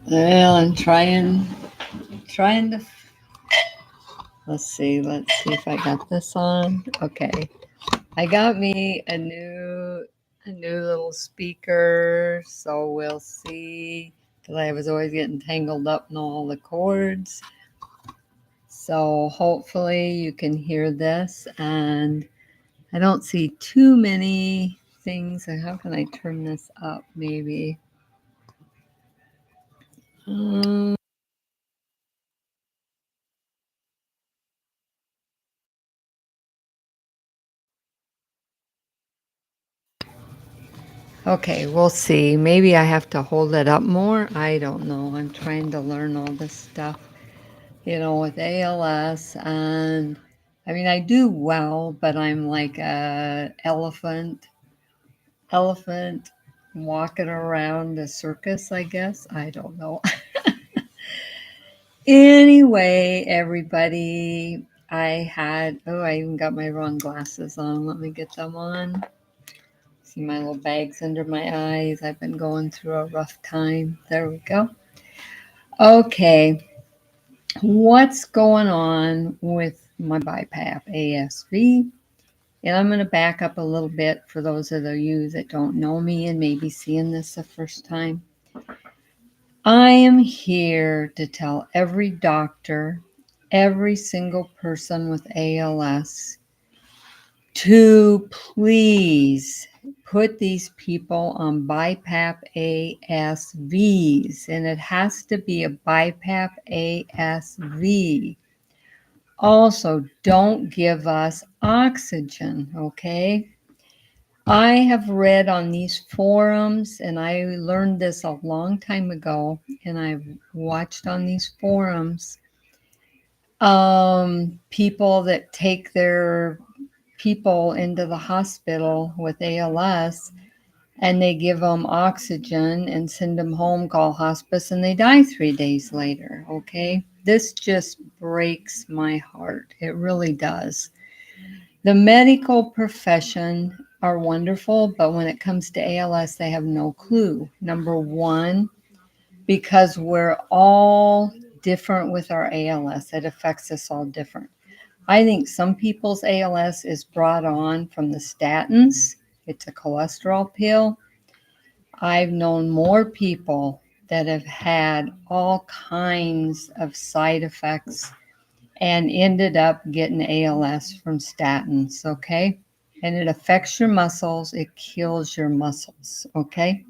Well, I'm trying to. Let's see if I got this on. Okay, I got me a new little speaker, so we'll see. Because I was always getting tangled up in all the cords. So hopefully you can hear this, and I don't see too many things. How can I turn this up? Maybe. Um, okay, we'll see. Maybe I have to hold it up more. I don't know. I'm trying to learn all this stuff, with ALS, and I mean, I do well, but I'm like a elephant walking around a circus, I guess. I don't know. Anyway, everybody, I even got my wrong glasses on. Let me get them on. See my little bags under my eyes. I've been going through a rough time. There we go. Okay, what's going on with my BiPAP ASV? And I'm going to back up a little bit for those of you that don't know me and maybe seeing this the first time. I am here to tell every doctor, every single person with ALS to please put these people on BiPAP ASVs, and it has to be a BiPAP ASV. Also, don't give us oxygen, okay? I have read on these forums, and I learned this a long time ago, and I've watched on these forums people that take their people into the hospital with ALS and they give them oxygen and send them home, call hospice, and they die 3 days later. Okay. This just breaks my heart. It really does. The medical profession are wonderful, but when it comes to ALS, they have no clue. Number one, because we're all different with our ALS, it affects us all different. I think some people's ALS is brought on from the statins. It's a cholesterol pill. I've known more people that have had all kinds of side effects and ended up getting ALS from statins, okay? And it affects your muscles, it kills your muscles, okay?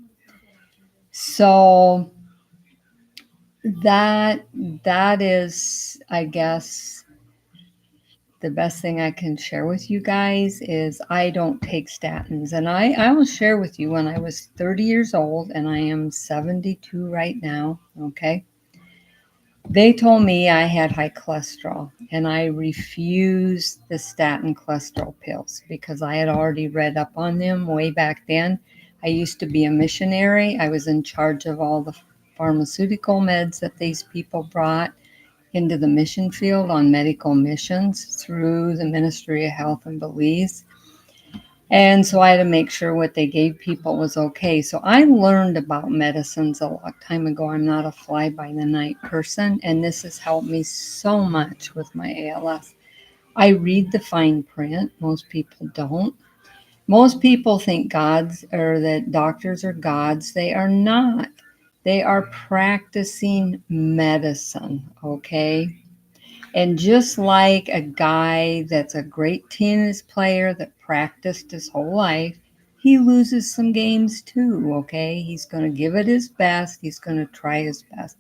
So that is, I guess, the best thing I can share with you guys is I don't take statins. And I will share with you when I was 30 years old, and I am 72 right now, okay? They told me I had high cholesterol, and I refused the statin cholesterol pills because I had already read up on them way back then. I used to be a missionary. I was in charge of all the pharmaceutical meds that these people brought into the mission field on medical missions through the Ministry of Health in Belize. And so I had to make sure what they gave people was okay. So I learned about medicines a long time ago. I'm not a fly by the night person, and this has helped me so much with my ALS. I read the fine print. Most people don't. Most people think that doctors are gods. They are not. They are practicing medicine, okay? And just like a guy that's a great tennis player that practiced his whole life, he loses some games too, okay? He's going to give it his best. He's going to try his best.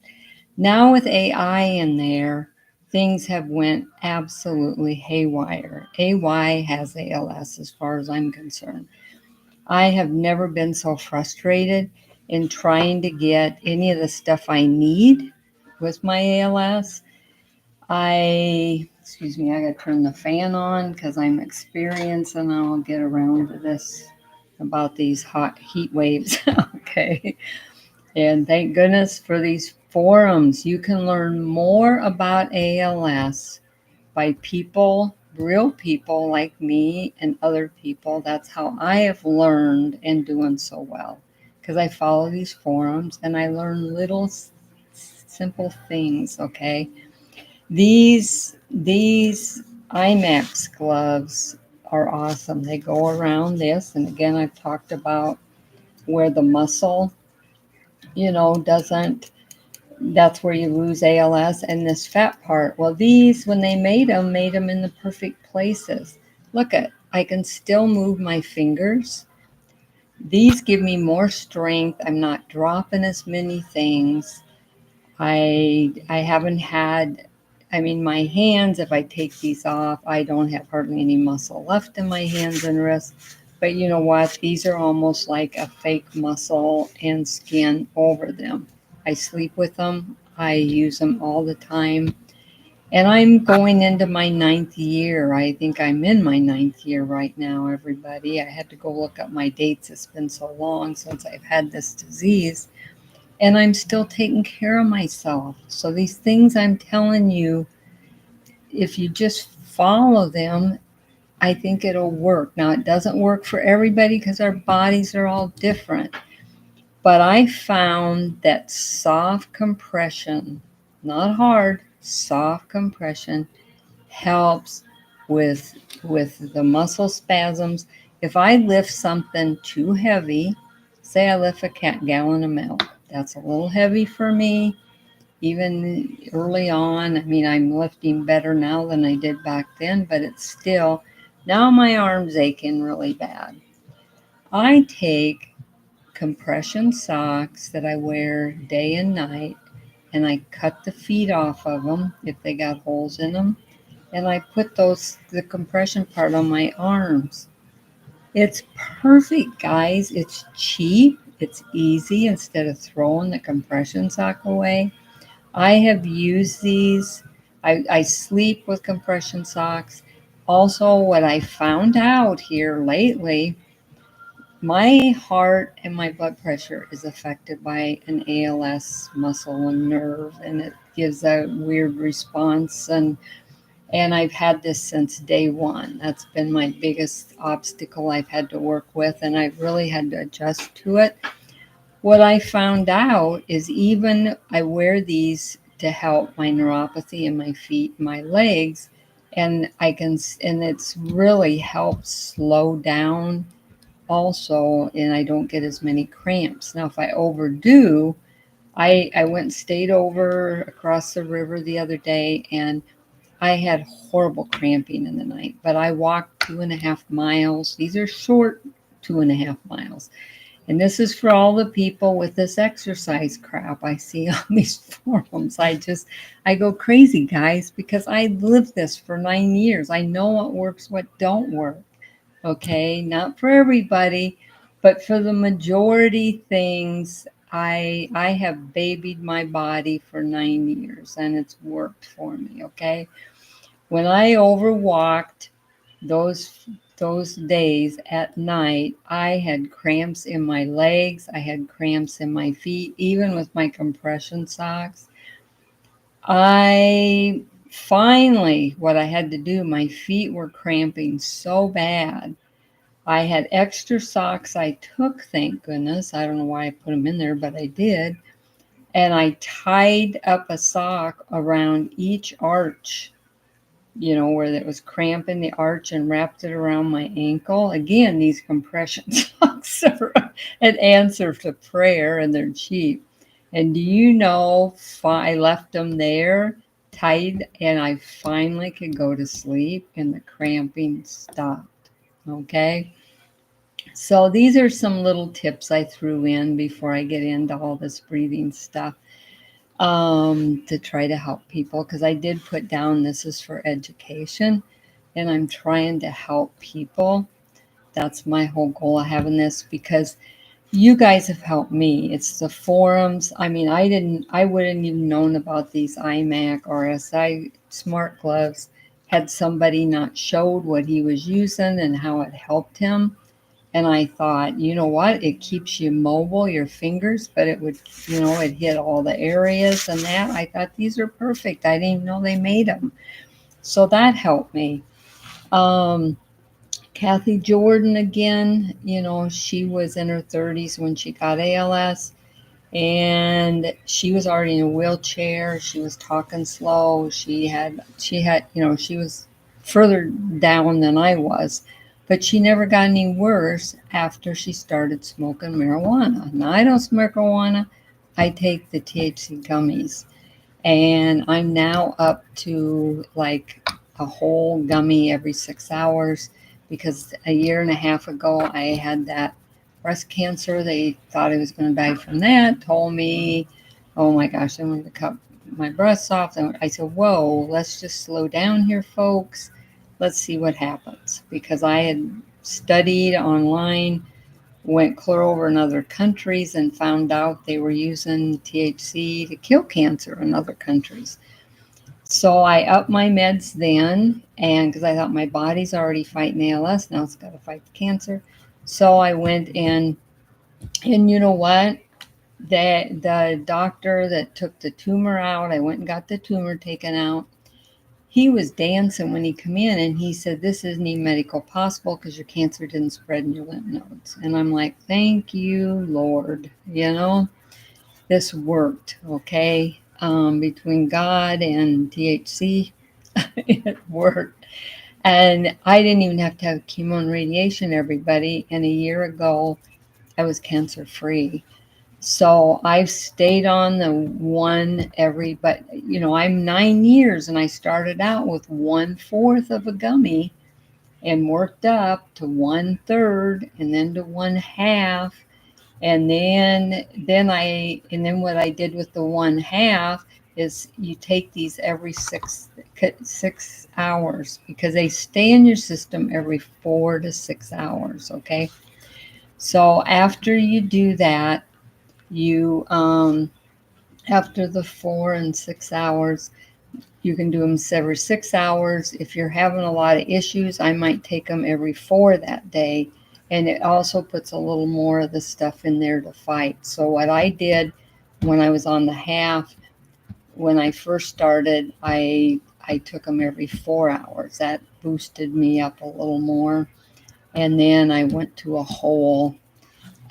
Now with AI in there, things have went absolutely haywire. AY has ALS as far as I'm concerned. I have never been so frustrated in trying to get any of the stuff I need with my ALS. Excuse me, I gotta turn the fan on because I'm experiencing, I'll get around to this about these hot heat waves. Okay. And thank goodness for these forums. You can learn more about ALS by people real people like me and other people. That's how I have learned and doing so well. Because I follow these forums and I learn little simple things, okay? These IMAX gloves are awesome. They go around this, and again, I've talked about where the muscle, doesn't. That's where you lose ALS and this fat part. Well, these, when they made them in the perfect places. Look at, I can still move my fingers. These give me more strength. I'm not dropping as many things. I haven't had, I mean, my hands, if I take these off, I don't have hardly any muscle left in my hands and wrists. But you know what? These are almost like a fake muscle and skin over them. I sleep with them. I use them all the time. And I'm going into my ninth year. I think I'm in my ninth year right now, everybody. I had to go look up my dates. It's been so long since I've had this disease, and I'm still taking care of myself. So these things I'm telling you, if you just follow them, I think it'll work. Now, it doesn't work for everybody because our bodies are all different. But I found that soft compression, not hard, soft compression helps with the muscle spasms. If I lift something too heavy, say I lift a gallon of milk, that's a little heavy for me. Even early on, I mean, I'm lifting better now than I did back then, but it's still, now my arm's aching really bad. I take compression socks that I wear day and night, and I cut the feet off of them if they got holes in them, and I put the compression part on my arms. It's perfect, guys. It's cheap. It's easy instead of throwing the compression sock away. I have used these. I sleep with compression socks. Also, what I found out here lately, my heart and my blood pressure is affected by an ALS muscle and nerve, and it gives a weird response. And I've had this since day one. That's been my biggest obstacle I've had to work with, and I've really had to adjust to it. What I found out is even I wear these to help my neuropathy in my feet, my legs, and and it's really helped slow down also, and I don't get as many cramps. Now, if I overdo, I went and stayed over across the river the other day, and I had horrible cramping in the night, but I walked 2.5 miles. These are short 2.5 miles. And this is for all the people with this exercise crap I see on these forums. I go crazy, guys, because I lived this for 9 years. I know what works, what don't work. Okay, not for everybody, but for the majority things, I have babied my body for 9 years, and it's worked for me. Okay, when I overwalked those those days at night, I had cramps in my legs, I had cramps in my feet, even with my compression socks. I finally, what I had to do, my feet were cramping so bad. I had extra socks I took, thank goodness. I don't know why I put them in there, but I did. And I tied up a sock around each arch, where it was cramping the arch, and wrapped it around my ankle. Again, these compression socks are an answer to prayer, and they're cheap. And do you know, I left them there tied, and I finally could go to sleep, and the cramping stopped. Okay. So these are some little tips I threw in before I get into all this breathing stuff, to try to help people, because I did put down this is for education, and I'm trying to help people. That's my whole goal of having this, because you guys have helped me. It's the forums. I mean, I wouldn't even known about these iMac RSI smart gloves had somebody not showed what he was using and how it helped him. And I thought, you know what? It keeps you mobile, your fingers, but it would, it hit all the areas and that. I thought these are perfect. I didn't even know they made them. So that helped me. Um, Kathy Jordan again, she was in her 30s when she got ALS, and she was already in a wheelchair. She was talking slow. She was further down than I was, but she never got any worse after she started smoking marijuana. Now, I don't smoke marijuana. I take the THC gummies, and I'm now up to like a whole gummy every 6 hours, because a year and a half ago I had that breast cancer. They thought I was going to die from that. Told me, oh my gosh, I'm going to cut my breasts off. And I said, whoa, let's just slow down here, folks. Let's see what happens, because I had studied online, went clear over in other countries, and found out they were using THC to kill cancer in other countries. So I upped my meds then, and because I thought my body's already fighting ALS, now it's got to fight the cancer. So I went in, and you know what? The doctor that took the tumor out, I went and got the tumor taken out. He was dancing when he came in, and he said, "This isn't even medical possible because your cancer didn't spread in your lymph nodes." And I'm like, "Thank you, Lord." This worked, okay? Between God and THC, it worked. And I didn't even have to have chemo and radiation, everybody. And a year ago, I was cancer free. So I've stayed on the one but I'm 9 years, and I started out with 1/4 of a gummy and worked up to 1/3 and then to 1/2. And then what I did with the 1/2 is you take these every 6 hours, because they stay in your system every 4 to 6 hours. Okay. So after you do that, you after the 4 and 6 hours, you can do them every 6 hours. If you're having a lot of issues, I might take them every 4 that day. And it also puts a little more of the stuff in there to fight. So what I did when I was on the half, when I first started, I took them every 4 hours. That boosted me up a little more. And then I went to a whole,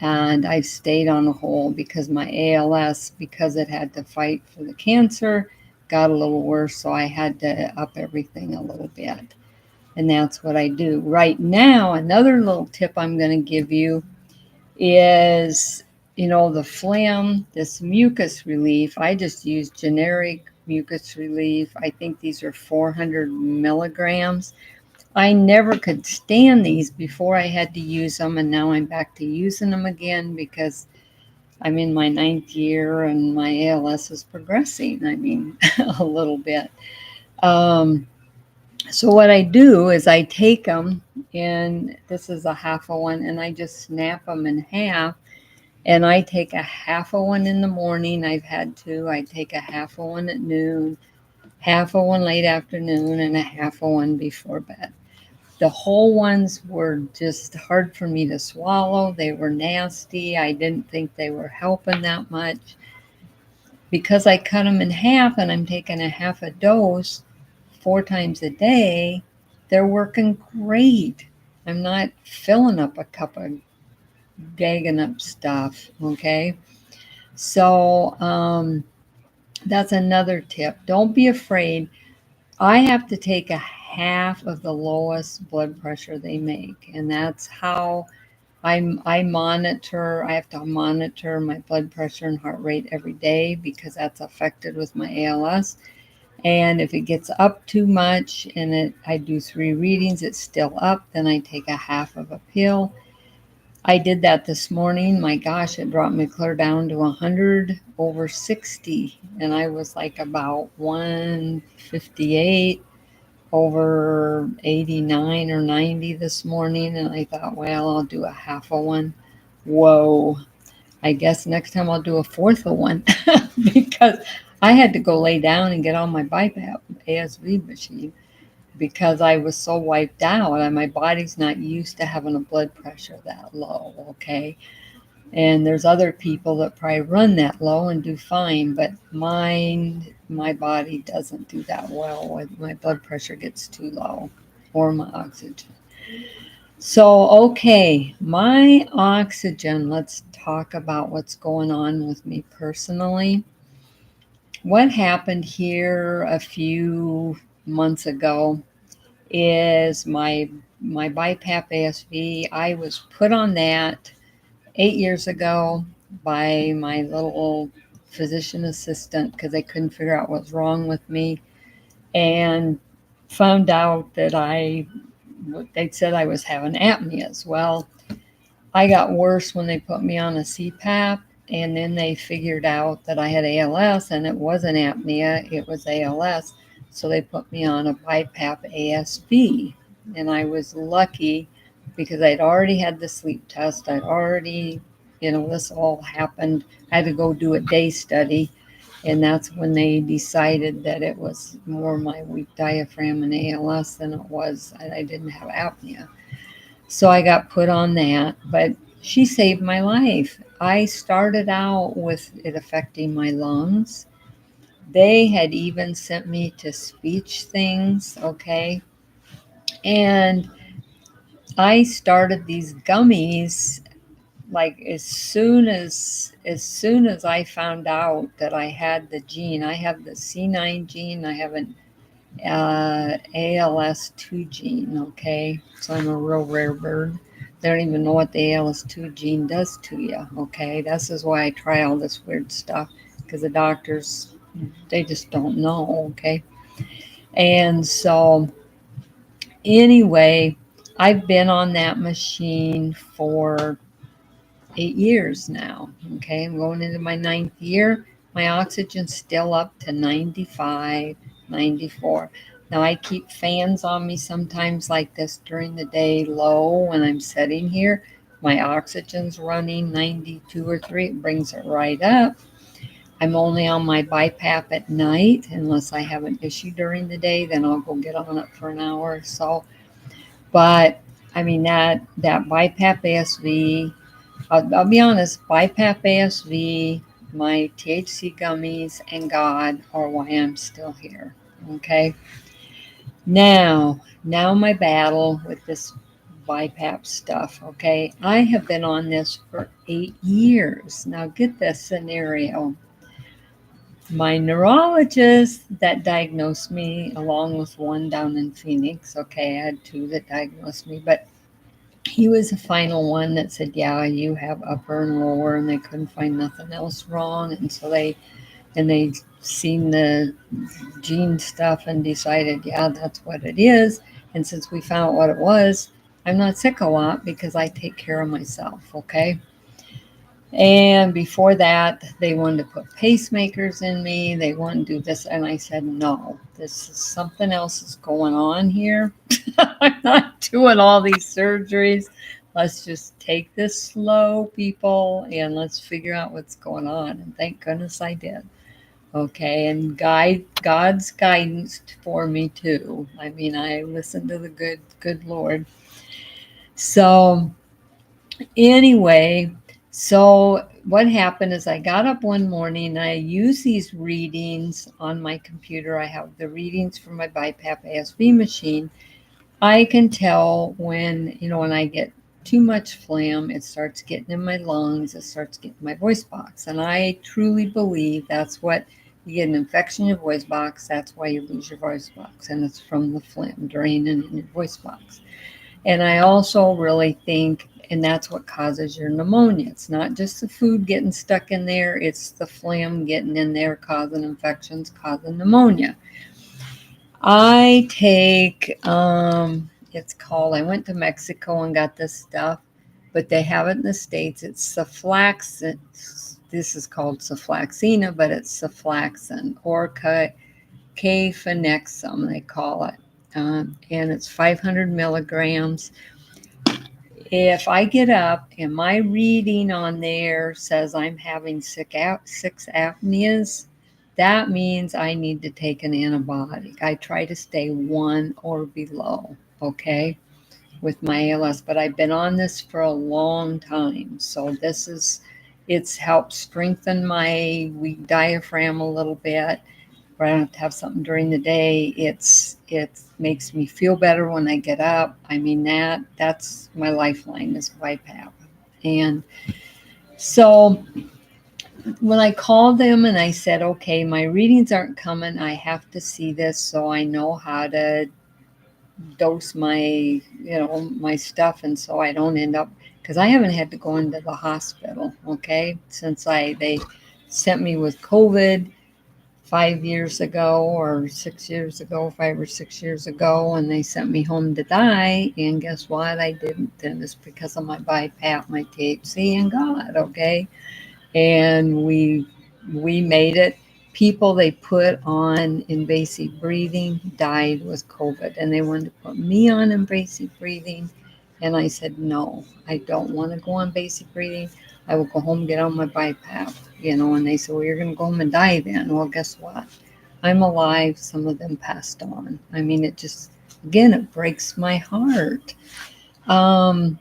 and I stayed on a whole because my ALS, because it had to fight for the cancer, got a little worse. So I had to up everything a little bit. And that's what I do. Right now, another little tip I'm going to give you is, the phlegm, this mucus relief. I just use generic mucus relief. I think these are 400 milligrams. I never could stand these before I had to use them, and now I'm back to using them again because I'm in my 9th year and my ALS is progressing. I mean, a little bit. So what I do is I take them, and this is a half a one, and I just snap them in half. And I take a half a one in the morning. I've had to. I take a half a one at noon, half a one late afternoon, and a half a one before bed. The whole ones were just hard for me to swallow. They were nasty. I didn't think they were helping that much. Because I cut them in half and I'm taking a half a dose 4 times a day, they're working great. I'm not filling up a cup of gagging up stuff, okay? So that's another tip. Don't be afraid. I have to take a half of the lowest blood pressure they make, and that's how I monitor. I have to monitor my blood pressure and heart rate every day because that's affected with my ALS. And if it gets up too much and I do 3 readings, it's still up, then I take a half of a pill. I did that this morning. My gosh, it brought me clear down to 100/60. And I was like about 158 over 89 or 90 this morning. And I thought, well, I'll do a half a one. Whoa. I guess next time I'll do a fourth of one because I had to go lay down and get on my BiPAP ASV machine because I was so wiped out and my body's not used to having a blood pressure that low, okay? And there's other people that probably run that low and do fine, but my body doesn't do that well when my blood pressure gets too low. for my oxygen. So, okay, my oxygen, let's talk about what's going on with me personally. What happened here a few months ago is my BiPAP ASV. I was put on that 8 years ago by my little physician assistant because they couldn't figure out what's wrong with me, and found out that they said I was having apneas. Well, I got worse when they put me on a CPAP, and then they figured out that I had ALS, and it wasn't apnea, it was ALS. So they put me on a BiPAP ASV, and I was lucky because I'd already had the sleep test. I'd already, this all happened. I had to go do a day study, and that's when they decided that it was more my weak diaphragm and ALS than it was, I didn't have apnea. So I got put on that, but she saved my life. I started out with it affecting my lungs. They had even sent me to speech things, okay? And I started these gummies like as soon as I found out that I had the gene. I have the C9 gene, I have an ALS2 gene, okay? So I'm a real rare bird. They don't even know what the ALS2 gene does to you, okay? This is why I try all this weird stuff, because the doctors, they just don't know, okay? And so, anyway, I've been on that machine for 8 years now. Okay, I'm going into my ninth year. My oxygen's still up to 95, 94. Now I keep fans on me sometimes like this during the day low when I'm sitting here. My oxygen's running 92 or 3. It brings it right up. I'm only on my BiPAP at night unless I have an issue during the day. Then I'll go get on it for an hour or so. But I mean that BiPAP ASV, I'll be honest, BiPAP ASV, my THC gummies, and God are why I'm still here. Okay. Now my battle with this BiPAP stuff. Okay. I have been on this for 8 years. Now get this scenario. My neurologist that diagnosed me, along with one down in Phoenix, okay, I had two that diagnosed me, but he was the final one that said, yeah, you have upper and lower, and they couldn't find nothing else wrong. And so they seen the gene stuff and decided, yeah, that's what it is. And since we found out what it was, I'm not sick a lot because I take care of myself, okay? And before that, they wanted to put pacemakers in me. They wanted to do this. And I said, no, this is something else is going on here. I'm not doing all these surgeries. Let's just take this slow, people, and let's figure out what's going on. And thank goodness I did. Okay. And God's guidance for me too. I mean, I listened to the good Lord. So anyway, so what happened is I got up one morning and I used these readings on my computer. I have the readings from my BiPAP ASV machine. I can tell when I get too much phlegm, it starts getting in my lungs, it starts getting in my voice box. And I truly believe that's what you get, an infection in your voice box. That's why you lose your voice box. And it's from the phlegm draining in your voice box. And I also really think, and that's what causes your pneumonia. It's not just the food getting stuck in there, it's the phlegm getting in there, causing infections, causing pneumonia. I take, I went to Mexico and got this stuff, but they have it in the States. It's Sulflaxin. This is called Sulflaxina, but it's Sulflaxin or Kefenexum, they call it. And it's 500 milligrams. If I get up and my reading on there says I'm having six apneas, that means I need to take an antibiotic. I try to stay 1 or below, okay, with my ALS. But I've been on this for a long time. So it's helped strengthen my weak diaphragm a little bit. Where I don't have to have something during the day. It makes me feel better when I get up. I mean, that's my lifeline is BiPAP. And so when I called them and I said, okay, my readings aren't coming, I have to see this so I know how to dose my stuff, and so I don't end up, because I haven't had to go into the hospital, okay, since they sent me with COVID 5 years ago or 6 years ago, 5 or 6 years ago, and they sent me home to die. And guess what? I didn't. And it's because of my BiPAP, my THC, and God, okay? And we made it. People they put on invasive breathing died with COVID, and they wanted to put me on invasive breathing, and I said no, I don't want to go on basic breathing. I will go home and get on my BiPAP, And they said, well, you're going to go home and die then. Well, guess what? I'm alive. Some of them passed on. I mean, it just, again, it breaks my heart. Um,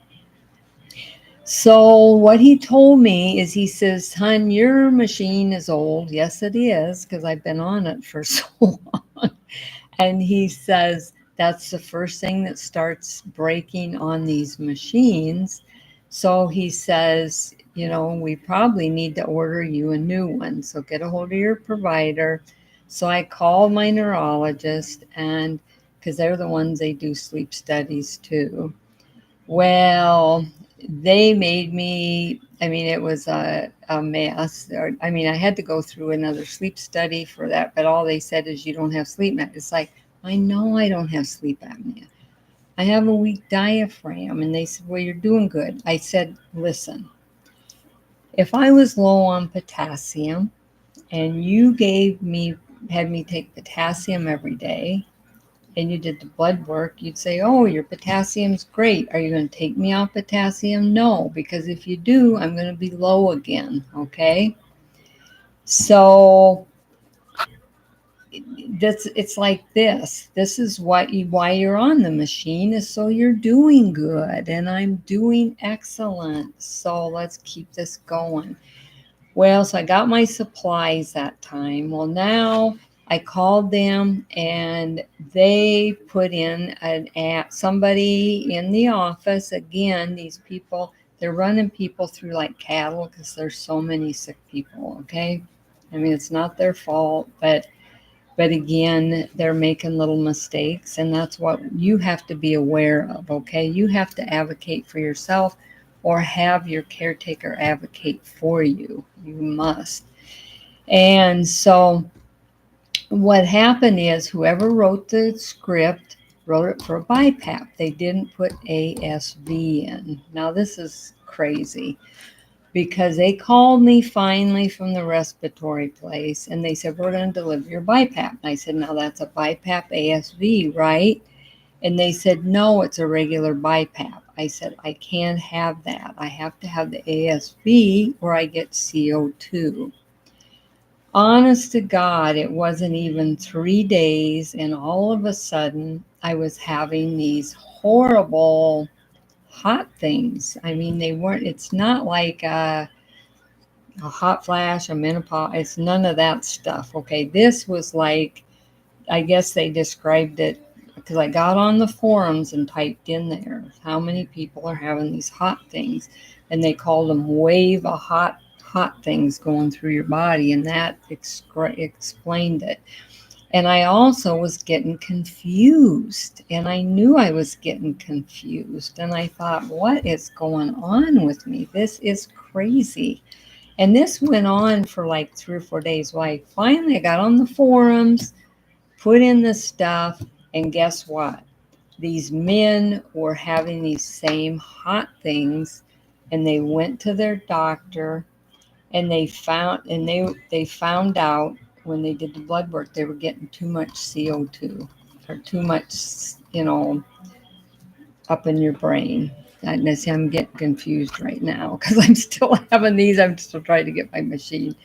so what he told me is he says, "Hun, your machine is old." Yes, it is, because I've been on it for so long. And he says that's the first thing that starts breaking on these machines. So he says, we probably need to order you a new one. So get a hold of your provider. So I called my neurologist, and because they're the ones they do sleep studies too. Well, they made me, I mean, it was a mess. I mean, I had to go through another sleep study for that, but all they said is you don't have sleep apnea. It's like, I know I don't have sleep apnea. I have a weak diaphragm. And they said, well, you're doing good. I said, listen, if I was low on potassium and you had me take potassium every day, and you did the blood work, you'd say, oh, your potassium's great. Are you going to take me off potassium? No, because if you do, I'm going to be low again. Okay. So it's like this. This is why you're on the machine, is so you're doing good. And I'm doing excellent. So let's keep this going. Well, so I got my supplies that time. Well, now I called them and they put in an app. Somebody in the office, again, these people, they're running people through like cattle because there's so many sick people, okay? I mean, it's not their fault, but again, they're making little mistakes, and that's what you have to be aware of, okay? You have to advocate for yourself or have your caretaker advocate for you. You must. And so what happened is whoever wrote the script wrote it for a BiPAP. They didn't put ASV in. Now this is crazy, because they called me finally from the respiratory place and they said, we're going to deliver your BiPAP. And I said, now that's a BiPAP ASV, right? And they said, no, it's a regular BiPAP. I said, I can't have that. I have to have the ASV or I get CO2. Honest to God, it wasn't even 3 days, and all of a sudden I was having these horrible hot things. I mean, it's not like a hot flash, a menopause. It's none of that stuff. Okay, this was like, I guess they described it because I got on the forums and typed in there how many people are having these hot things, and they called them wave of hot things going through your body, and that explained it. And I also was getting confused, and I knew I was getting confused, and I thought, what is going on with me? This is crazy. And this went on for like 3 or 4 days. Well, I got on the forums, put in the stuff, and guess what? These men were having these same hot things, and they went to their doctor, and they found out when they did the blood work they were getting too much CO2 or too much, up in your brain. I'm getting confused right now because I'm still having these. I'm still trying to get my machine.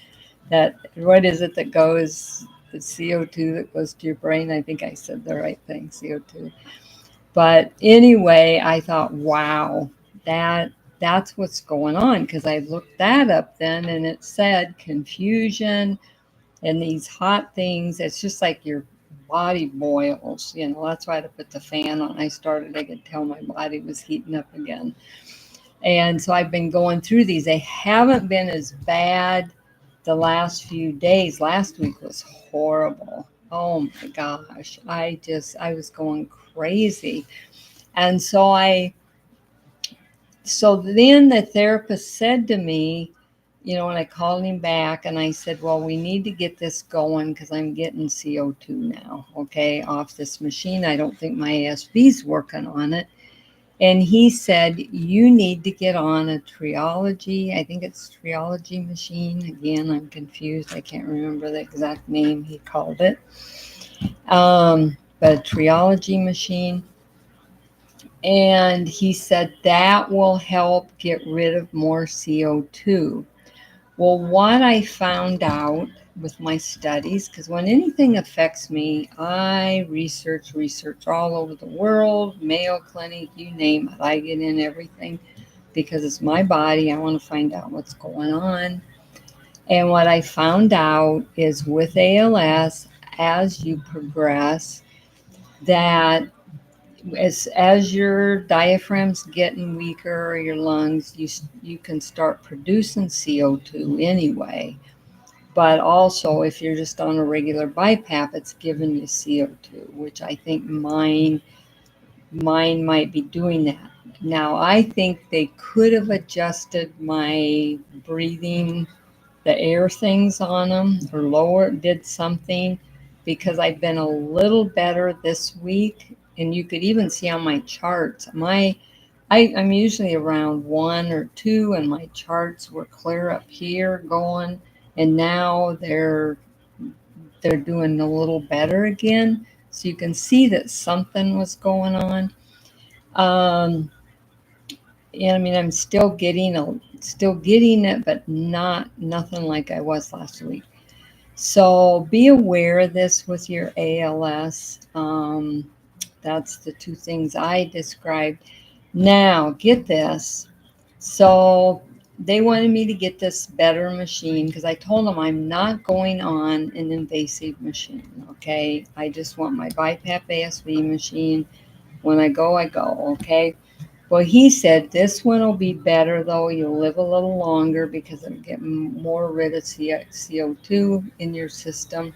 What is it that goes, the CO2 that goes to your brain? I think I said the right thing, CO2. But anyway, I thought, wow, that's what's going on, because I looked that up then and it said confusion and these hot things. It's just like your body boils. That's why I had to put the fan on. I could tell my body was heating up again. And so I've been going through these. They haven't been as bad the last few days. Last week was horrible. Oh my gosh. I was going crazy. And so then the therapist said to me, when I called him back and I said, well, we need to get this going because I'm getting CO2 now, okay, off this machine. I don't think my ASB's working on it. And he said, you need to get on a triology. I think it's triology machine. Again, I'm confused. I can't remember the exact name he called it. But a triology machine. And he said that will help get rid of more CO2. Well, what I found out with my studies, because when anything affects me, I research all over the world, Mayo Clinic, you name it. I get in everything because it's my body. I want to find out what's going on. And what I found out is with ALS, as you progress, that as your diaphragm's getting weaker or your lungs, you can start producing CO2 anyway. But also, if you're just on a regular BiPAP, it's giving you CO2, which I think mine might be doing that. Now, I think they could have adjusted my breathing, the air things on them, or did something, because I've been a little better this week. And you could even see on my charts, I'm usually around 1 or 2, and my charts were clear up here going, and now they're doing a little better again. So you can see that something was going on. And I mean, I'm still getting it, but nothing like I was last week. So be aware of this with your ALS. That's the two things I described. Now, get this. So they wanted me to get this better machine because I told them I'm not going on an invasive machine. Okay. I just want my BiPAP ASV machine. When I go, I go. Okay. Well, he said this one will be better, though. You'll live a little longer because it'll get more rid of CO2 in your system.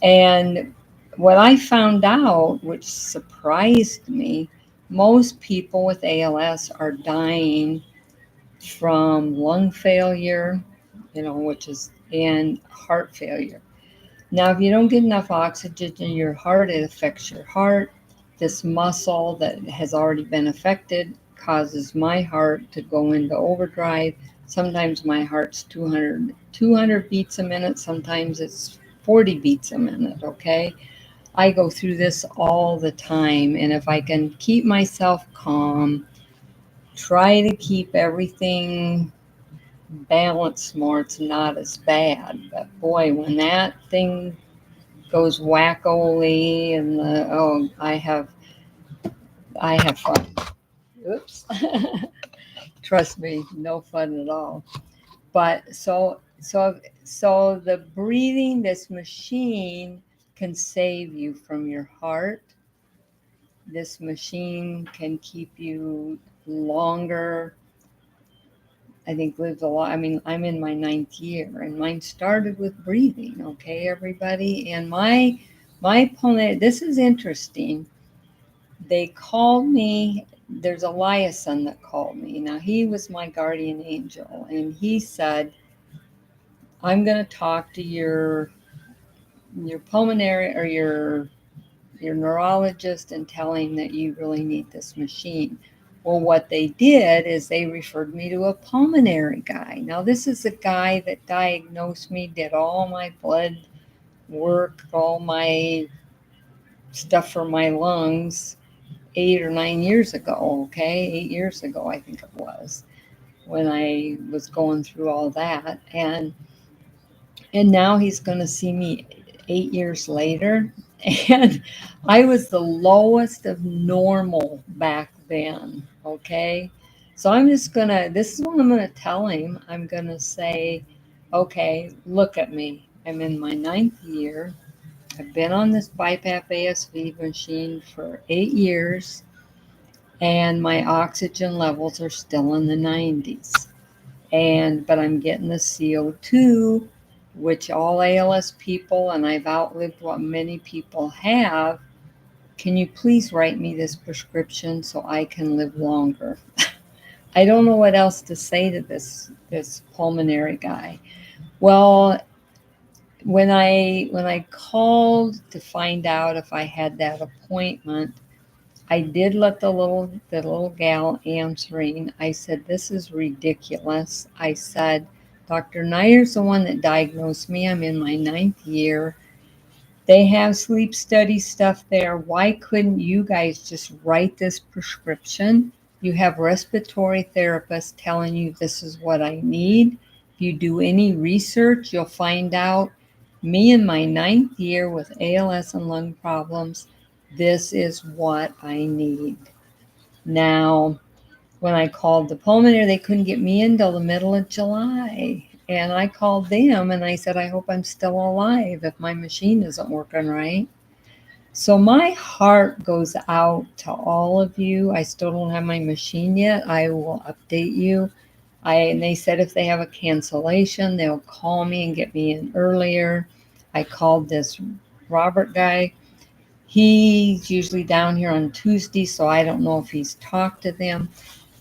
And what I found out, which surprised me, most people with ALS are dying from lung failure, which is, and heart failure. Now, if you don't get enough oxygen in your heart, it affects your heart. This muscle that has already been affected causes my heart to go into overdrive. Sometimes my heart's 200 beats a minute. Sometimes it's 40 beats a minute, okay? I go through this all the time. And if I can keep myself calm, try to keep everything balanced more, it's not as bad. But boy, when that thing goes wackoly and I have fun. Oops. Trust me, no fun at all. But so the breathing, this machine can save you from your heart. This machine can keep you longer. I think lives a lot. I mean, I'm in my 9th year, and mine started with breathing. Okay, everybody, and my opponent. This is interesting. They called me. There's a liaison that called me. Now he was my guardian angel, and he said, "I'm going to talk to your pulmonary or your neurologist and tell him that you really need this machine." Well, what they did is they referred me to a pulmonary guy. Now, this is the guy that diagnosed me, did all my blood work, all my stuff for my lungs 8 or 9 years ago, okay? 8 years ago, I think it was, when I was going through all that. And now he's going to see me 8 years later. And I was the lowest of normal back then. Okay. So this is what I'm going to tell him. I'm going to say, okay, look at me. I'm in my 9th year. I've been on this BiPAP ASV machine for 8 years, and my oxygen levels are still in the 90s. But I'm getting the CO2, which all ALS people, and I've outlived what many people have. Can you please write me this prescription so I can live longer? I don't know what else to say to this pulmonary guy. Well, when I called to find out if I had that appointment, I did let the little gal answering. I said, "This is ridiculous." I said, "Dr. Neyer's the one that diagnosed me. I'm in my 9th year. They have sleep study stuff there. Why couldn't you guys just write this prescription? You have respiratory therapists telling you this is what I need. If you do any research, you'll find out me in my 9th year with ALS and lung problems, this is what I need." Now, when I called the pulmonary, they couldn't get me in till the middle of July. And I called them and I said, "I hope I'm still alive if my machine isn't working right." So my heart goes out to all of you. I still don't have my machine yet. I will update you. And they said if they have a cancellation, they'll call me and get me in earlier. I called this Robert guy. He's usually down here on Tuesday, so I don't know if he's talked to them.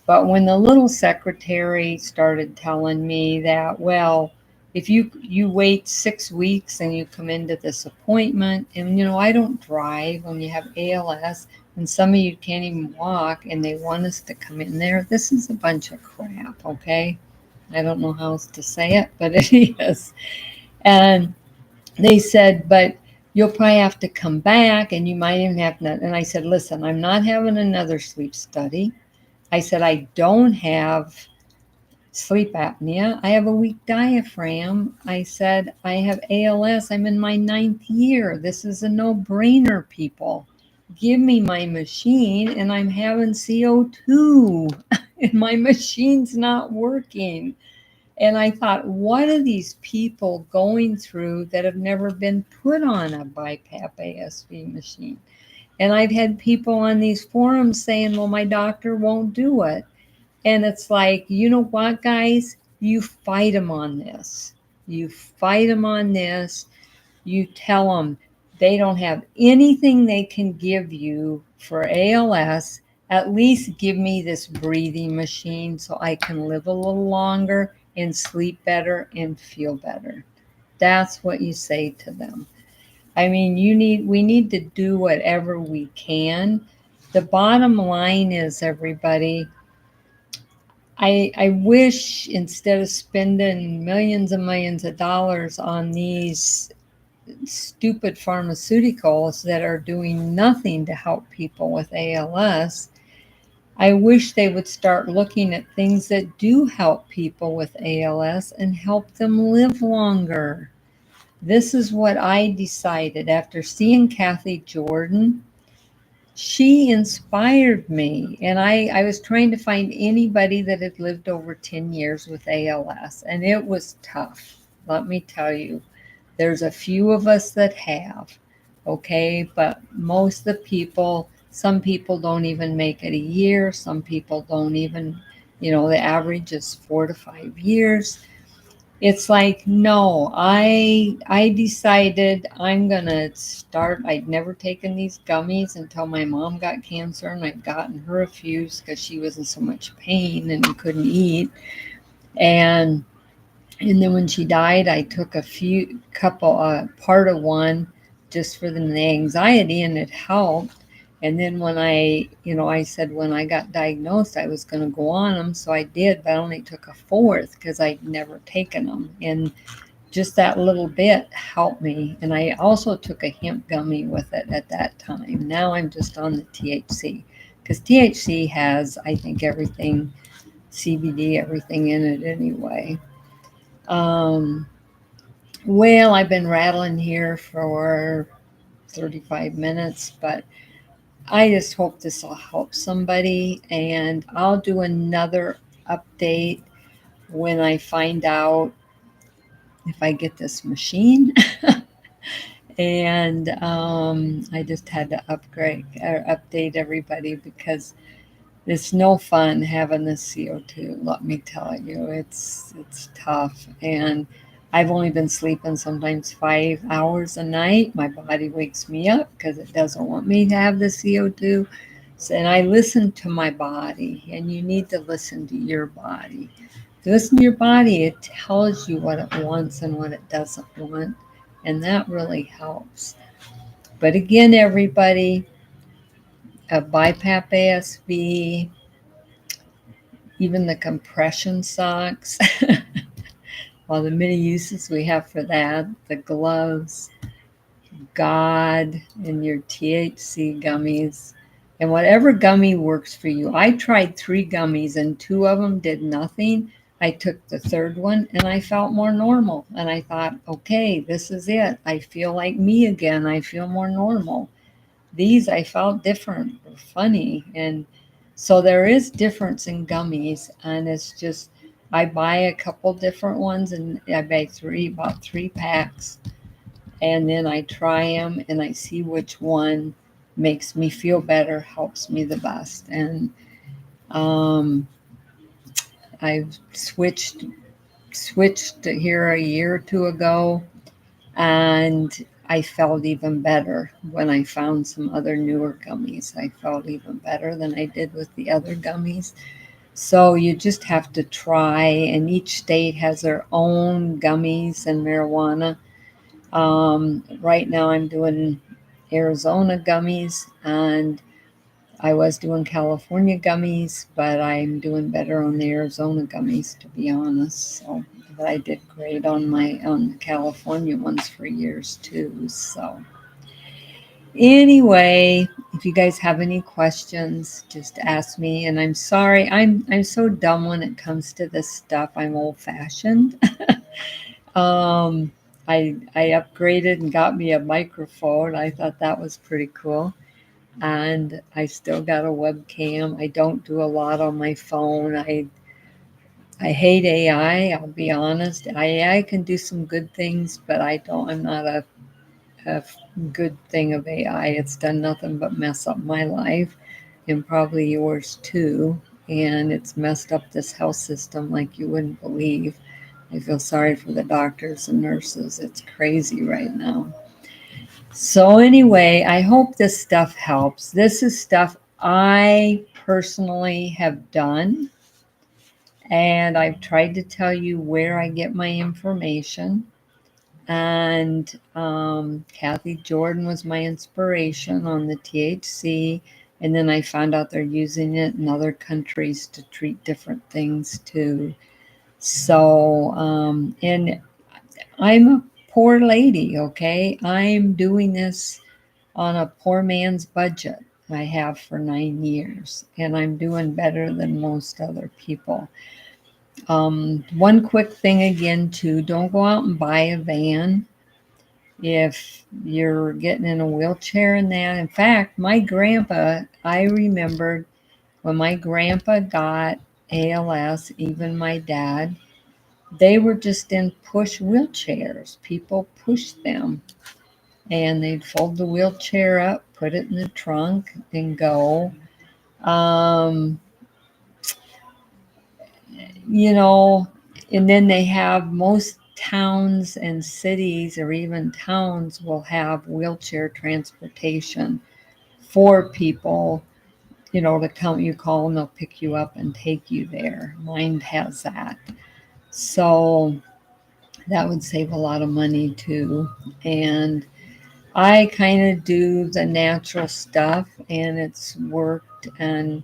But when the little secretary started telling me that, well, if you wait 6 weeks and you come into this appointment, and I don't drive when you have ALS, and some of you can't even walk, and they want us to come in there. This is a bunch of crap, okay? I don't know how else to say it, but it is. And they said, "But you'll probably have to come back, and you might even have to." And I said, "Listen, I'm not having another sleep study." I said, "I don't have sleep apnea. I have a weak diaphragm." I said, "I have ALS. I'm in my 9th year. This is a no-brainer, people. Give me my machine, and I'm having CO2, and my machine's not working." And I thought, what are these people going through that have never been put on a BiPAP ASV machine? And I've had people on these forums saying, "Well, my doctor won't do it." And it's like, you know what, guys? You fight them on this. You fight them on this. You tell them they don't have anything they can give you for ALS. At least give me this breathing machine so I can live a little longer and sleep better and feel better. That's what you say to them. I mean, we need to do whatever we can. The bottom line is, everybody, I wish instead of spending millions and millions of dollars on these stupid pharmaceuticals that are doing nothing to help people with ALS, I wish they would start looking at things that do help people with ALS and help them live longer. This is what I decided after seeing Kathy Jordan. She inspired me, and I was trying to find anybody that had lived over 10 years with ALS, and it was tough. Let me tell you, there's a few of us that have, okay, but most of the people, some people don't even make it a year, some people don't even, the average is 4 to 5 years. It's like, no, I decided I'm gonna start. I'd never taken these gummies until my mom got cancer, and I'd gotten her a few because she was in so much pain and couldn't eat. And then when she died, I took part of one just for the anxiety, and it helped. And then when I said when I got diagnosed, I was going to go on them. So I did, but I only took a fourth because I'd never taken them. And just that little bit helped me. And I also took a hemp gummy with it at that time. Now I'm just on the THC because THC has, I think, everything, CBD, everything in it anyway. Um, well, I've been rattling here for 35 minutes, but I just hope this will help somebody, and I'll do another update when I find out if I get this machine And I just had to upgrade or update everybody because it's no fun having this CO2. Let me tell you, it's tough. And I've only been sleeping sometimes 5 hours a night. My body wakes me up because it doesn't want me to have the CO2. So, and I listen to my body, and you need to listen to your body. If you listen to your body, it tells you what it wants and what it doesn't want, and that really helps. But again, everybody, a BiPAP ASV, even the compression socks, all the many uses we have for that, the gloves, God, and your THC gummies, and whatever gummy works for you. I tried 3 gummies and 2 of them did nothing. I took the third one and I felt more normal. And I thought, okay, this is it. I feel like me again. I feel more normal. These I felt different, funny, and so there is difference in gummies, and it's just I buy a couple different ones, and I buy about 3 packs, and then I try them, and I see which one makes me feel better, helps me the best, and um, I've switched here a year or two ago, and I felt even better when I found some other newer gummies. I felt even better than I did with the other gummies. So you just have to try, and each state has their own gummies and marijuana. Right now, I'm doing Arizona gummies, and I was doing California gummies, but I'm doing better on the Arizona gummies, to be honest. So, but I did great on the California ones for years too. So, anyway, if you guys have any questions, just ask me. And I'm sorry, I'm so dumb when it comes to this stuff. I'm old fashioned. um, I upgraded and got me a microphone. I thought that was pretty cool, and I still got a webcam. I don't do a lot on my phone. I hate AI. I'll be honest. AI can do some good things, but I'm not a good thing of AI. It's done nothing but mess up my life, and probably yours too. And it's messed up this health system like you wouldn't believe. I feel sorry for the doctors and nurses. It's crazy right now. So, anyway, I hope this stuff helps. This is stuff I personally have done, and I've tried to tell you where I get my information. And Kathy Jordan was my inspiration on the THC. And then I found out they're using it in other countries to treat different things too. So, and I'm a poor lady, okay? I'm doing this on a poor man's budget. I have for 9 years, and I'm doing better than most other people. One quick thing again, too, don't go out and buy a van if you're getting in a wheelchair and that. In fact, my grandpa, I remembered when my grandpa got ALS, even my dad, they were just in push wheelchairs. People pushed them, and they'd fold the wheelchair up, put it in the trunk, and go. Um, you know, and then they have most towns and cities, or even towns, will have wheelchair transportation for people, to come. You call them, they'll pick you up and take you there. Mine has that. So that would save a lot of money too. And I kind of do the natural stuff, and it's worked. And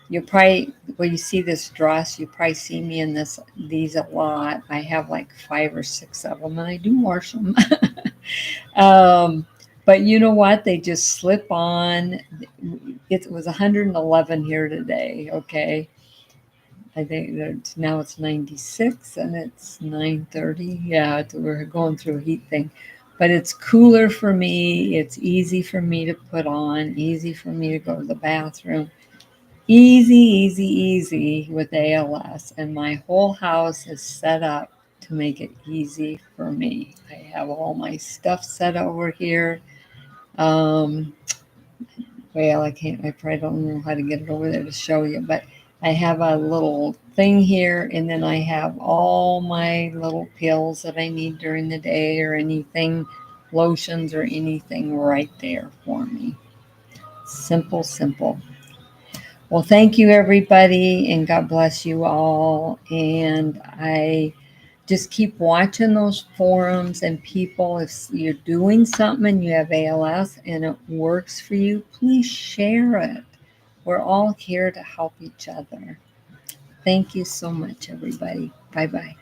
you probably, when you see this dress, you probably see me in these a lot. I have like 5 or 6 of them, and I do wash them. um, but you know what? They just slip on. It was 111 here today. Okay, I think that now it's 96 and it's 9:30. Yeah, we're going through a heat thing, but it's cooler for me. It's easy for me to put on. Easy for me to go to the bathroom. Easy, easy, easy with ALS. And my whole house is set up to make it easy for me. I have all my stuff set over here. Um, well, I probably don't know how to get it over there to show you, but I have a little thing here, and then I have all my little pills that I need during the day or anything, lotions or anything right there for me. Simple, simple. Well, thank you, everybody, and God bless you all. And I just keep watching those forums and people. If you're doing something and you have ALS and it works for you, please share it. We're all here to help each other. Thank you so much, everybody. Bye bye.